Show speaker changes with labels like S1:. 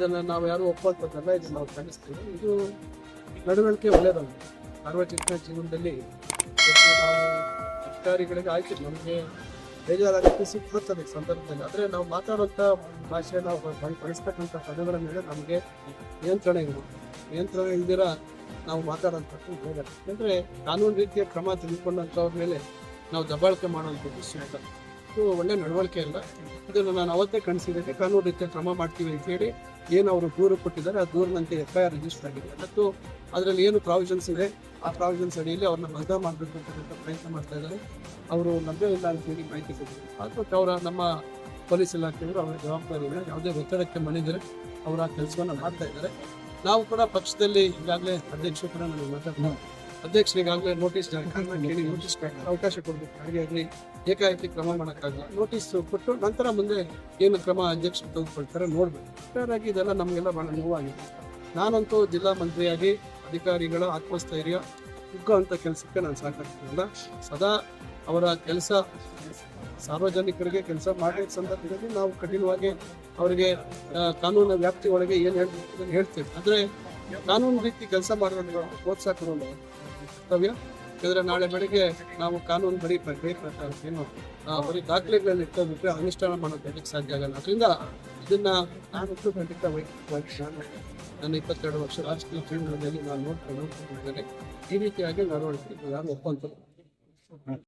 S1: ಇದನ್ನು ನಾವು ಯಾರು ಒಪ್ಪುವಂಥದ್ದಲ್ಲ, ಇದನ್ನು ನಾವು ಖಂಡಿಸ್ತೀವಿ. ಇದು ನಡವಳಿಕೆ ಒಳ್ಳೆಯದಲ್ಲ. ಸಾರ್ವಜನಿಕ ಜೀವನದಲ್ಲಿ ನಾವು ಅಧಿಕಾರಿಗಳಿಗೆ ಆಯ್ತು, ನಮಗೆ ಬೇಜಾರಾಗುತ್ತೆ, ಸಿಟ್ಟು ಬರ್ತದೆ ಈ ಸಂದರ್ಭದಲ್ಲಿ. ಆದರೆ ನಾವು ಮಾತಾಡುವಂಥ ಭಾಷೆ, ನಾವು ಬಳಸ್ತಕ್ಕಂಥ ಪದಗಳ ಮೇಲೆ ನಮಗೆ ನಿಯಂತ್ರಣ ಇಲ್ದಿರ ನಾವು ಮಾತಾಡೋಂಥದ್ದು ಬೇಡ. ಯಾಕೆಂದರೆ ಕಾನೂನು ರೀತಿಯ ಕ್ರಮ ತೆಗೆದುಕೊಂಡಂಥವ್ರ ಮೇಲೆ ನಾವು ದಬ್ಬಾಳಿಕೆ ಮಾಡುವಂಥದ್ದು ಸೂಕ್ತ. ಇದು ಒಳ್ಳೆ ನಡವಳಿಕೆ ಅಲ್ಲ. ಇದನ್ನು ನಾನು ಅವತ್ತೇ ಖಂಡಿಸಿದ್ದೇನೆ. ಕಾನೂನು ರೀತಿಯ ಕ್ರಮ ಮಾಡ್ತೀವಿ ಅಂತ ಹೇಳಿ ಏನು ಅವರು ದೂರು ಕೊಟ್ಟಿದ್ದಾರೆ, ಆ ದೂರಿನಂತೆ FIR ರಿಜಿಸ್ಟರ್ ಆಗಿದೆ ಮತ್ತು ಅದರಲ್ಲಿ ಏನು ಪ್ರಾವಿಷನ್ಸ್ ಇದೆ ಆ ಪ್ರಾವಿಷನ್ಸ್ ಅಡಿಯಲ್ಲಿ ಅವ್ರನ್ನ ಬಂಧ ಮಾಡಬೇಕು ಅಂತ ಪ್ರಯತ್ನ ಮಾಡ್ತಾ ಇದ್ದಾರೆ. ಅವರು ಲಭ್ಯವಿಲ್ಲ ಅಂತ ಹೇಳಿ ಮಾಹಿತಿ ಕೊಟ್ಟಿದ್ದಾರೆ. ಅದಕ್ಕೆ ಅವರ ನಮ್ಮ ಪೊಲೀಸ್ ಇಲಾಖೆಯವರು ಅವರ ಜವಾಬ್ದಾರಿಯನ್ನು ಯಾವುದೇ ಒತ್ತಡಕ್ಕೆ ಮಣಿದರೆ ಅವರ ಆ ಕೆಲಸವನ್ನು ಮಾಡ್ತಾ ಇದ್ದಾರೆ. ನಾವು ಕೂಡ ಪಕ್ಷದಲ್ಲಿ ಈಗಾಗಲೇ ಅಧ್ಯಕ್ಷರು ಕೂಡ ನನಗೆ ಮಾತಾಡ್ತಾರೆ. ಅಧ್ಯಕ್ಷರಿಗಾಗಲೇ ನೋಟಿಸ್ ಕೇಳಿ ನೋಟಿಸ್ ಅವಕಾಶ ಕೊಡಬೇಕು. ಹಾಗಾಗಿ ಏಕಾಏಕಿ ಕ್ರಮ ಮಾಡೋಕ್ಕಾಗಲ್ಲ. ನೋಟಿಸ್ ಕೊಟ್ಟು ನಂತರ ಮುಂದೆ ಏನು ಕ್ರಮ ಅಧ್ಯಕ್ಷರು ತೆಗೆದುಕೊಳ್ತಾರೆ ನೋಡ್ಬೇಕು. ಹಾಗಾಗಿ ಇದೆಲ್ಲ ನಮಗೆಲ್ಲ ಬಹಳ ನೋವಾಗಿದೆ. ನಾನಂತೂ ಜಿಲ್ಲಾ ಮಂತ್ರಿಯಾಗಿ ಅಧಿಕಾರಿಗಳ ಆತ್ಮಸ್ಥೈರ್ಯ ಕುಗ್ಗುವಂಥ ಕೆಲಸಕ್ಕೆ ನಾನು ಸಾಕಾಗ್ತಿಲ್ಲ. ಸದಾ ಅವರ ಕೆಲಸ ಸಾರ್ವಜನಿಕರಿಗೆ ಕೆಲಸ ಮಾಡಿದ ಸಂದರ್ಭದಲ್ಲಿ ನಾವು ಕಠಿಣವಾಗಿ ಅವರಿಗೆ ಕಾನೂನಿನ ವ್ಯಾಪ್ತಿ ಒಳಗೆ ಏನು ಹೇಳ್ತೇವೆ. ಆದರೆ ಕಾನೂನು ರೀತಿ ಕೆಲಸ ಮಾಡೋದು ಪ್ರೋತ್ಸಾಹ ಕರ್ತವ್ಯ. ಯಾಕಂದರೆ ನಾಳೆ ಬೆಳಗ್ಗೆ ನಾವು ಕಾನೂನು ಬರೀ ಏನು ಬರೀ ದಾಖಲೆಗಳಲ್ಲಿ ಇಟ್ಕೊಂಡ್ಬಿಟ್ರೆ ಅನುಷ್ಠಾನ ಮಾಡೋದಕ್ಕೆ ಸಾಧ್ಯ ಆಗಲ್ಲ. ಅದರಿಂದ ಇದನ್ನು ನಾನಂತೂ ಖಂಡಿತ ನನ್ನ 22 ವರ್ಷ ರಾಜಕೀಯ ಜೀವನದಲ್ಲಿ ನಾನು ನೋಡ್ಕೊಂಡು ಈ ರೀತಿಯಾಗಿ ನಡವಳಿಕೆ ಯಾರು ಒಪ್ಪಂತ